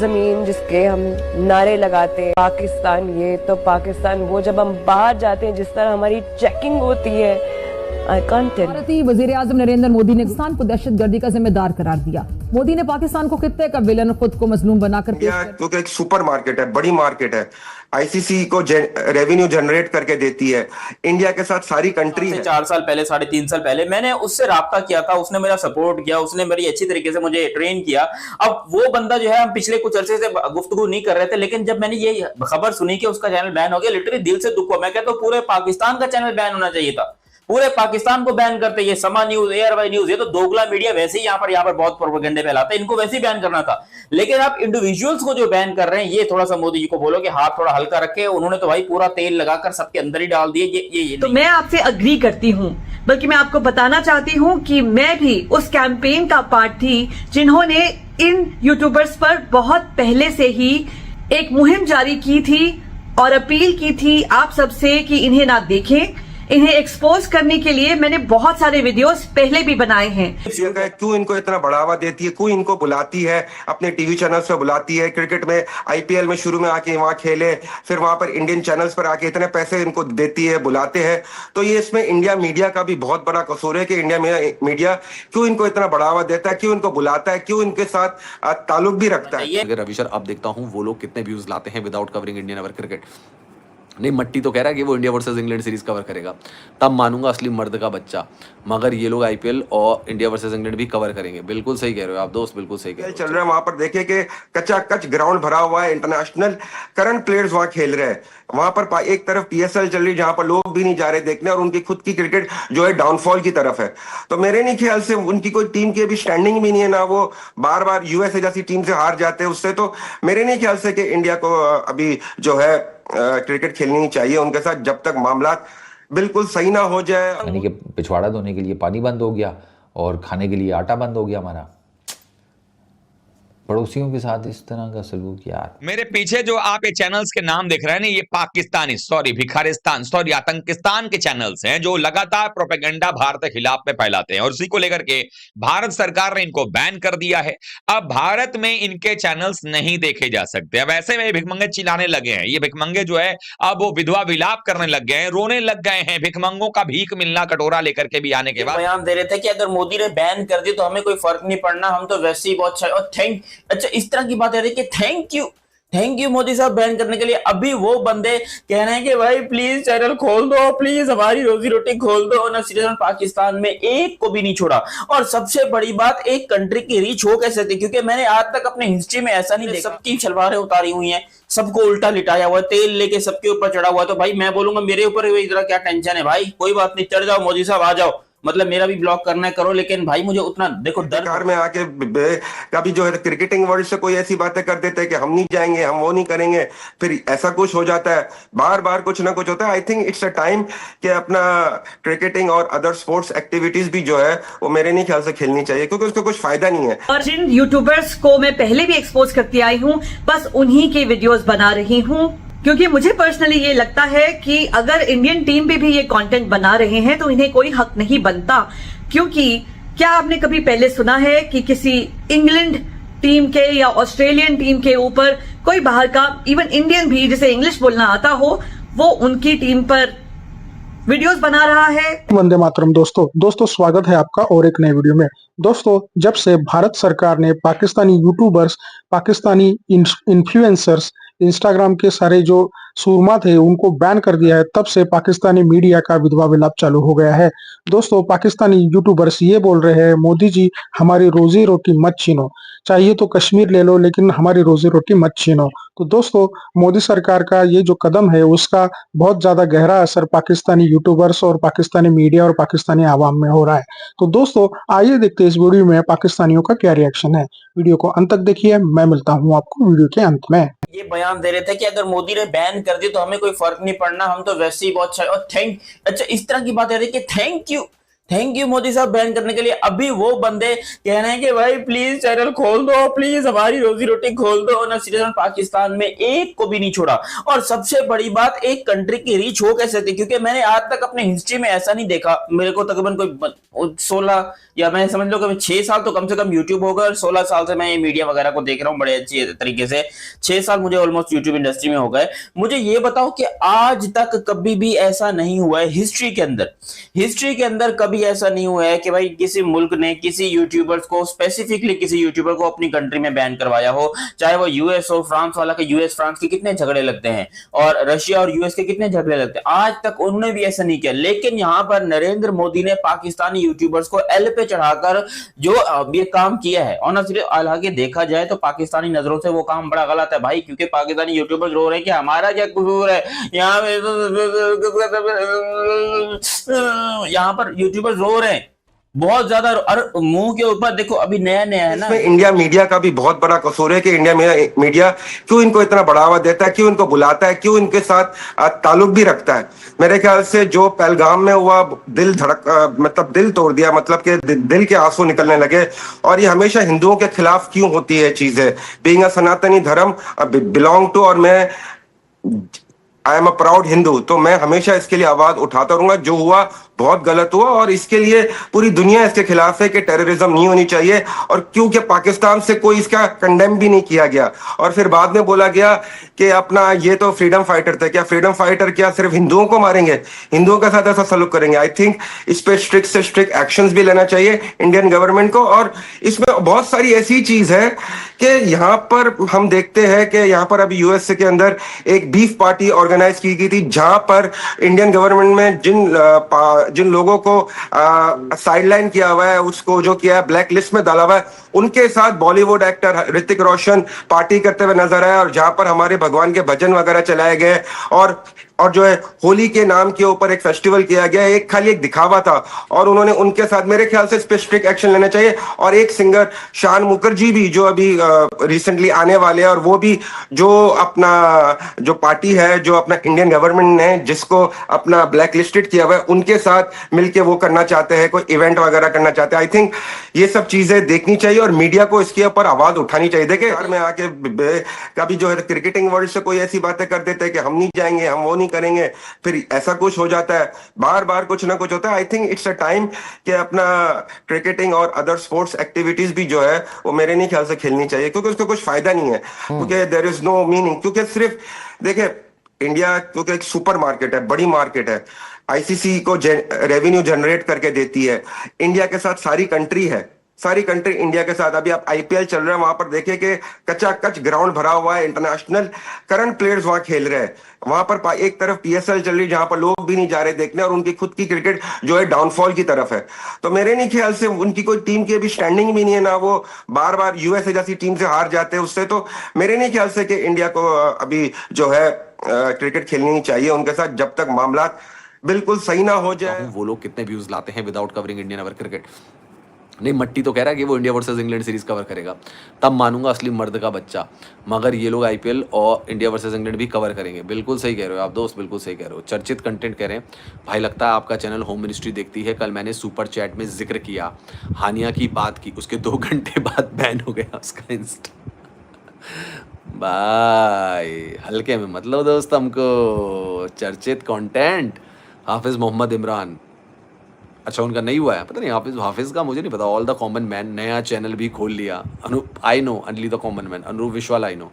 जमीन जिसके हम नारे लगाते हैं पाकिस्तान ये तो पाकिस्तान वो, जब हम बाहर जाते हैं जिस तरह हमारी चेकिंग होती है, आई कांट टेल। भारतीय वजीर आजम नरेंद्र मोदी ने पाकिस्तान को दहशतगर्दी का जिम्मेदार करार दिया। मोदी ने पाकिस्तान को खित्ते का विलन खुद को मजलूम बनाकर क्योंकि एक सुपर मार्केट है, बड़ी मार्केट है, आईसीसी को रेवेन्यू जनरेट करके देती है, इंडिया के साथ सारी कंट्री है। 4 साल पहले 3.5 साल पहले मैंने उससे राब्ता किया था, उसने मेरा सपोर्ट किया, उसने मेरी अच्छी तरीके से मुझे ट्रेन किया। अब वो बंदा जो है, हम पिछले कुछ अरसे से गुफ्तगू नहीं कर रहे थे, लेकिन जब मैंने ये खबर सुनी कि उसका चैनल बैन हो गया, लिटरली दिल से दुख हुआ। मैं कहता हूं पूरे पाकिस्तान का चैनल बैन होना चाहिए था, पूरे पाकिस्तान को बैन करते। ये समा न्यूज, एयरवाई न्यूज, ये तो दोगला मीडिया वैसे ही यहाँ पर बहुत प्रोपेगेंडे फैलाते हैं, इनको वैसे ही बैन करना था। लेकिन आप इंडिविजुअल्स को जो बैन कर रहे हैं, ये थोड़ा सा मोदी जी को बोलो कि हाथ थोड़ा हल्का रखे। उन्होंने तो भाई पूरा तेल लगाकर सबके अंदर ही डाल दिए। ये तो मैं आपसे अग्री करती हूँ, बल्कि मैं आपको बताना चाहती हूँ कि मैं भी उस कैंपेन का पार्ट थी जिन्होंने इन यूट्यूबर्स पर बहुत पहले से ही एक मुहिम जारी की थी और अपील की थी आप सबसे कि इन्हें ना देखें। इन्हें एक्सपोज करने के लिए मैंने बहुत सारे वीडियोस पहले भी बनाए हैं। क्यों इनको इतना बढ़ावा देती है, क्यों इनको बुलाती है, अपने टीवी चैनल्स पे बुलाती है, क्रिकेट में आईपीएल में शुरू में आके वहां खेले, फिर वहां पर इंडियन चैनल्स पर आके इतने पैसे इनको देती है, बुलाते हैं। तो ये इसमें इंडिया मीडिया का भी बहुत बड़ा कसूर है कि इंडिया मीडिया क्यों इनको इतना बढ़ावा देता है, क्यों इनको बुलाता है, क्यों इनके साथ ताल्लुक भी रखता है। अगर रवि सर अब देखता हूँ वो लोग कितने व्यूज लाते हैं without covering Indian ever cricket. नहीं, मट्टी तो कह रहा है कि वो India versus England series cover करेगा, तब मानूंगा असली मर्द का बच्चा। मगर ये लोग आईपीएल और इंडिया वर्सेस इंग्लैंड भी कवर करेंगे। बिल्कुल सही कह रहे हो आप दोस्त, बिल्कुल सही कह रहे हो। चल रहा है वहां पर, देखिए कि कच्चा कच ग्राउंड भरा हुआ है, इंटरनेशनल करंट प्लेयर्स वहां खेल रहे हैं। वहां पर एक तरफ पीएसएल चल रही है जहां पर लोग भी नहीं जा रहे देखने, और उनकी खुद की क्रिकेट जो है डाउनफॉल की तरफ है। तो मेरे नहीं ख्याल से उनकी कोई टीम की अभी स्टैंडिंग भी नहीं है ना, वो बार बार यूएसए जैसी टीम से हार जाते हैं उससे। तो मेरे नहीं ख्याल से कि इंडिया को अभी जो है क्रिकेट खेलनी नहीं चाहिए उनके साथ, जब तक मामला बिल्कुल सही ना हो जाए। यानी कि पिछवाड़ा धोने के लिए पानी बंद हो गया और खाने के लिए आटा बंद हो गया हमारा। पड़ोसियों के साथ इस तरह का सलूक यार। मेरे पीछे जो आप ये चैनल्स के नाम देख रहे हैं ना, ये पाकिस्तानी भिखारिस्तान आतंकिस्तान के चैनल्स हैं जो लगातार प्रोपेगेंडा भारत के खिलाफ में फैलाते हैं, और उसी को लेकर के भारत सरकार ने इनको बैन कर दिया है। अब भारत में इनके चैनल्स नहीं देखे जा सकते। अब ऐसे में भिखमंगे चिल्लाने लगे हैं। ये भिखमंगे जो है अब वो विधवा विलाप करने लग गए हैं, रोने लग गए हैं। भिखमंगों का भीख मिलना कटोरा लेकर के भी आने के बाद बयान दे रहे थे कि अगर मोदी ने बैन कर दी तो हमें कोई फर्क नहीं पड़ना, हम तो वैसे ही बहुत और अच्छा इस तरह की बात है कि थैंक यू मोदी साहब बैन करने के लिए। अभी वो बंदे कह रहे हैं कि भाई प्लीज चैनल खोल दो, प्लीज हमारी रोजी रोटी खोल दो। ना सिटीजन पाकिस्तान में एक को भी नहीं छोड़ा। और सबसे बड़ी बात, एक कंट्री की रीच हो कैसे थी, क्योंकि मैंने आज तक अपने हिस्ट्री में ऐसा नहीं देखा। सबकी सलवारें उतारी हुई हैं, सबको उल्टा लिटाया हुआ है, तेल लेके सबके ऊपर चढ़ा हुआ है। तो भाई मैं बोलूंगा मेरे ऊपर इधर क्या टेंशन है भाई, कोई बात नहीं, चढ़ जाओ मोदी साहब, आ जाओ, मतलब मेरा भी ब्लॉक करना है करो, लेकिन भाई मुझे उतना देखो दरबार में आके कभी जो है क्रिकेटिंग वर्ल्ड से कोई ऐसी बातें कर देते हैं कि हम नहीं जाएंगे, हम वो नहीं करेंगे, फिर ऐसा कुछ हो जाता है, बार बार कुछ ना कुछ होता है। I think it's a time कि अपना क्रिकेटिंग और अदर स्पोर्ट्स एक्टिविटीज भी जो है वो मेरे नहीं ख्याल से खेलनी चाहिए, क्योंकि उसका कुछ फायदा नहीं है। और जिन यूट्यूबर्स को मैं पहले भी एक्सपोज करती आई हूँ, बस उन्हीं के वीडियोस बना रही हूँ, क्योंकि मुझे पर्सनली ये लगता है कि अगर इंडियन टीम पे भी ये कंटेंट बना रहे हैं तो इन्हें कोई हक नहीं बनता। क्योंकि क्या आपने कभी पहले सुना है कि किसी इंग्लैंड टीम के या ऑस्ट्रेलियन टीम के ऊपर कोई बाहर का, इवन इंडियन भी जिसे इंग्लिश बोलना आता हो, वो उनकी टीम पर वीडियोस बना रहा है? वंदे मातरम दोस्तों स्वागत है आपका और एक नए वीडियो में। दोस्तों, जब से भारत सरकार ने Pakistani YouTubers, Pakistani influencers, Instagram के सारे जो सूरमा थे उनको बैन कर दिया है, तब से पाकिस्तानी मीडिया का विधवा विलाप चालू हो गया है। दोस्तों, पाकिस्तानी यूट्यूबर्स ये बोल रहे हैं, मोदी जी हमारी रोजी रोटी मत छीनो, चाहिए तो कश्मीर ले लो लेकिन हमारी रोजी रोटी मत छीनो। तो दोस्तों, मोदी सरकार का ये जो कदम है उसका बहुत ज्यादा गहरा असर पाकिस्तानी यूट्यूबर्स और पाकिस्तानी मीडिया और पाकिस्तानी आवाम में हो रहा है। तो दोस्तों, आइए देखते हैं इस वीडियो में पाकिस्तानियों का क्या रिएक्शन है। वीडियो को अंत तक देखिए, मैं मिलता हूँ आपको वीडियो के अंत में। ये बयान दे रहे थे कि अगर मोदी ने बैन कर दी तो हमें कोई फर्क नहीं पड़ना, हम तो वैसे ही बहुत और अच्छा इस तरह की बात है कि थैंक यू मोदी साहब बैन करने के लिए। अभी वो बंदे कह रहे हैं कि भाई प्लीज चैनल खोल दो, प्लीज हमारी रोजी रोटी खोल दो। ना सिटीजन पाकिस्तान में एक को भी नहीं छोड़ा। और सबसे बड़ी बात, एक कंट्री की रीच हो कैसे सकती, क्योंकि मैंने आज तक अपने हिस्ट्री में ऐसा नहीं देखा। मेरे को तकरीबन कोई 16 या मैं समझ लो कि 6 साल तो कम से कम यूट्यूब होगा, और 16 साल से मैं ये मीडिया वगैरह को देख रहा हूँ बड़े अच्छे तरीके से। 6 साल मुझे ऑलमोस्ट यूट्यूब इंडस्ट्री में हो गए। मुझे ये बताओ कि आज तक कभी भी ऐसा नहीं हुआ है हिस्ट्री के अंदर कभी ऐसा नहीं हुआ है कि भाई किसी मुल्क ने किसी यूट्यूबर्स को, स्पेसिफिकली किसी यूट्यूबर को अपनी कंट्री में बैन करवाया हो। चाहे वो यूएस हो, फ्रांस वाला के यूएस फ्रांस के कितने झगड़े लगते हैं, और रशिया और यूएस के कितने झगड़े लगते हैं, आज तक उन्होंने भी ऐसा नहीं किया। लेकिन यहां पर नरेंद्र मोदी ने पाकिस्तानी यूट्यूबर्स को एल पे चढ़ाकर जो ये काम किया है, ऑनेस्टली हालांकि देखा जाए तो पाकिस्तानी नजरों से वो काम बड़ा गलत है भाई, क्योंकि पाकिस्तानी यूट्यूबर्स रो रहे हैं कि हमारा क्या कसूर है, यहाँ पर यूट्यूबर्स रो रहे हैं बहुत ज्यादा। और मुंह के ऊपर देखो, अभी नया है ना, इसमें इंडिया मीडिया का भी बहुत बड़ा कसूर है कि इंडिया मीडिया क्यों इनको इतना बढ़ावा देता है, क्यों इनको बुलाता है, क्यों इनके साथ ताल्लुक भी रखता है। मेरे ख्याल से जो पहलगाम में हुआ, मतलब दिल तोड़ दिया, मतलब कि दिल के आंसू निकलने लगे। और ये हमेशा हिंदुओं के खिलाफ क्यों होती है चीजें। बीइंग अ सनातनी धर्म बिलोंग टू, और मैं I am a proud Hindu, तो मैं हमेशा इसके लिए आवाज उठाता रहूंगा। जो हुआ बहुत गलत हुआ, और इसके लिए पूरी दुनिया इसके खिलाफ है कि टेररिज्म नहीं होनी चाहिए। और क्योंकि पाकिस्तान से कोई इसका कंडेम भी नहीं किया गया, और फिर बाद में बोला गया कि अपना ये तो फ्रीडम फाइटर थे। क्या फ्रीडम फाइटर क्या सिर्फ हिंदुओं को मारेंगे, हिंदुओं के साथ ऐसा सलूक करेंगे? आई थिंक इस पे स्ट्रिक्ट से स्ट्रिक्ट एक्शंस भी लेना चाहिए इंडियन गवर्नमेंट को। और इसमें बहुत सारी ऐसी चीज है कि यहाँ पर हम देखते हैं कि यहाँ पर अभी यूएसए के अंदर एक बीफ पार्टी ऑर्गेनाइज की गई थी, जहां पर इंडियन गवर्नमेंट में जिन लोगों को साइडलाइन किया हुआ है, उसको जो किया है ब्लैक लिस्ट में डाला हुआ है, उनके साथ बॉलीवुड एक्टर ऋतिक रोशन पार्टी करते हुए नजर आए, और जहां पर हमारे भगवान के भजन वगैरह चलाए गए, और जो है होली के नाम के ऊपर एक फेस्टिवल किया गया। एक खाली एक दिखावा था, और उन्होंने उनके साथ मेरे ख्याल से इस पे स्ट्रिक्ट एक्शन लेना चाहिए। और एक सिंगर शान मुखर्जी भी जो अभी रिसेंटली आने वाले हैं, और वो भी जो अपना जो पार्टी है, जो अपना इंडियन गवर्नमेंट ने जिसको अपना ब्लैक लिस्टेड किया हुआ है, उनके साथ मिलके वो करना चाहते हैं, कोई इवेंट वगैरह करना चाहते हैं। आई थिंक ये सब चीजें देखनी चाहिए, और मीडिया को इसके ऊपर आवाज उठानी चाहिए। देखिए यार, में आके कभी जो है क्रिकेटिंग वर्ल्ड से कोई ऐसी बातें कर देते हैं कि हम नहीं जाएंगे, हम वो नहीं करेंगे, फिर ऐसा कुछ हो जाता है, बार बार कुछ ना कुछ होता है। I think it's a time कि अपना क्रिकेटिंग और अदर स्पोर्ट्स एक्टिविटीज भी जो है वो मेरे नहीं ख्याल से खेलनी चाहिए, क्योंकि उसका कुछ फायदा नहीं है, क्योंकि देयर इज नो मीनिंग। क्योंकि सिर्फ देखिए, इंडिया क्योंकि एक सुपर मार्केट है, बड़ी मार्केट है, आईसीसी को रेवेन्यू जनरेट करके देती है। इंडिया के साथ सारी कंट्री है, सारी कंट्री इंडिया के साथ। अभी आप आईपीएल चल रहा है, वहां पर देखिए कि कच्चा कच ग्राउंड भरा हुआ है, इंटरनेशनल करंट प्लेयर्स वहां खेल रहे हैं। वहां पर एक तरफ पीएसएल चल रही है, जहां पर लोग भी नहीं जा रहे देखने, और उनकी खुद की क्रिकेट जो है डाउनफॉल की तरफ है। तो मेरे नहीं ख्याल से उनकी कोई टीम की अभी स्टैंडिंग भी नहीं है ना, वो बार बार यूएसए जैसी टीम से हार जाते हैं उससे। तो मेरे नहीं ख्याल से कि इंडिया को अभी जो है क्रिकेट खेलनी नहीं चाहिए उनके साथ, जब तक मामला बिल्कुल सही ना हो जाए। वो लोग कितने व्यूज लाते हैं without covering Indian over cricket. नहीं, मट्टी तो कह रहा है कि वो India versus England series cover करेगा, तब मानूंगा असली मर्द का बच्चा। मगर ये लोग आईपीएल और इंडिया वर्सेस इंग्लैंड भी कवर करेंगे। बिल्कुल सही कह रहे हो आप दोस्त, बिल्कुल सही कह रहे हो। चर्चित कंटेंट कह रहे हैं भाई, लगता है आपका चैनल होम मिनिस्ट्री देखती है। कल मैंने सुपर चैट में जिक्र किया, हानिया की बात की, उसके 2 घंटे बाद बैन हो गया उसका इंस्टा। भाई हल्के में मतलब दोस्त, हमको चर्चित कंटेंट। हाफिज मोहम्मद इमरान, अच्छा उनका नहीं हुआ है, पता नहीं हाफिज का मुझे नहीं पता। ऑल द कॉमन मैन नया चैनल भी खोल लिया। I know only the common man, अनुरूप विश्वाल आई नो।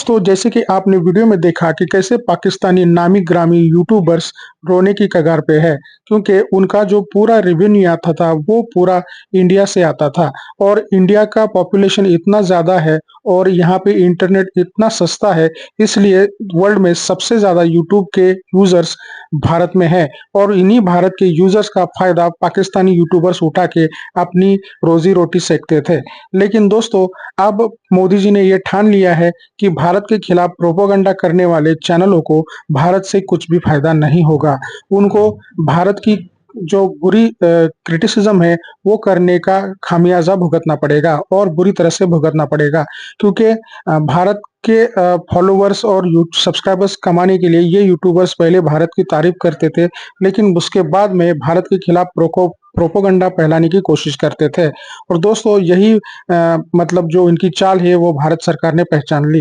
तो जैसे कि आपने वीडियो में देखा कि कैसे पाकिस्तानी नामी ग्रामी यूट्यूबर्स रोने की कगार पे है, क्योंकि उनका जो पूरा रेवेन्यू आता था वो पूरा इंडिया से आता था, और इंडिया का पॉपुलेशन इतना ज्यादा है और यहाँ पे इंटरनेट इतना सस्ता है, इसलिए वर्ल्ड में सबसे ज्यादा यूट्यूब के यूजर्स भारत में है, और इन्हीं भारत के यूजर्स का फायदा पाकिस्तानी यूट्यूबर्स उठा के अपनी रोजी रोटी सेकते थे। लेकिन दोस्तों, अब मोदी जी ने ये ठान लिया है कि भारत के खिलाफ प्रोपेगेंडा करने वाले चैनलों को भारत से कुछ भी फायदा नहीं होगा। उनको भारत की जो बुरी क्रिटिसिज्म है वो करने का खामियाजा भुगतना पड़ेगा, और बुरी तरह से भुगतना पड़ेगा, क्योंकि भारत के फॉलोवर्स और सब्सक्राइबर्स कमाने के लिए ये यूट्यूबर्स पहले भारत की तारीफ करते थे, लेकिन उसके बाद में भारत के खिलाफ प्रोपोगंडा फैलाने की कोशिश करते थे। और दोस्तों यही मतलब जो इनकी चाल है वो भारत सरकार ने पहचान ली,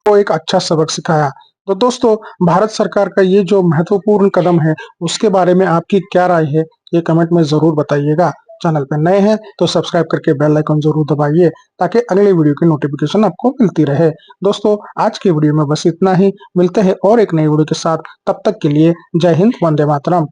वो एक अच्छा सबक सिखाया। तो दोस्तों भारत सरकार का ये जो महत्वपूर्ण कदम है उसके बारे में आपकी क्या राय है, ये कमेंट में जरूर बताइएगा। चैनल पर नए हैं तो सब्सक्राइब करके बेल आइकन जरूर दबाइए ताकि अगले वीडियो की नोटिफिकेशन आपको मिलती रहे। दोस्तों आज की वीडियो में बस इतना ही, मिलते हैं और एक नई वीडियो के साथ, तब तक के लिए जय हिंद, वंदे मातरम।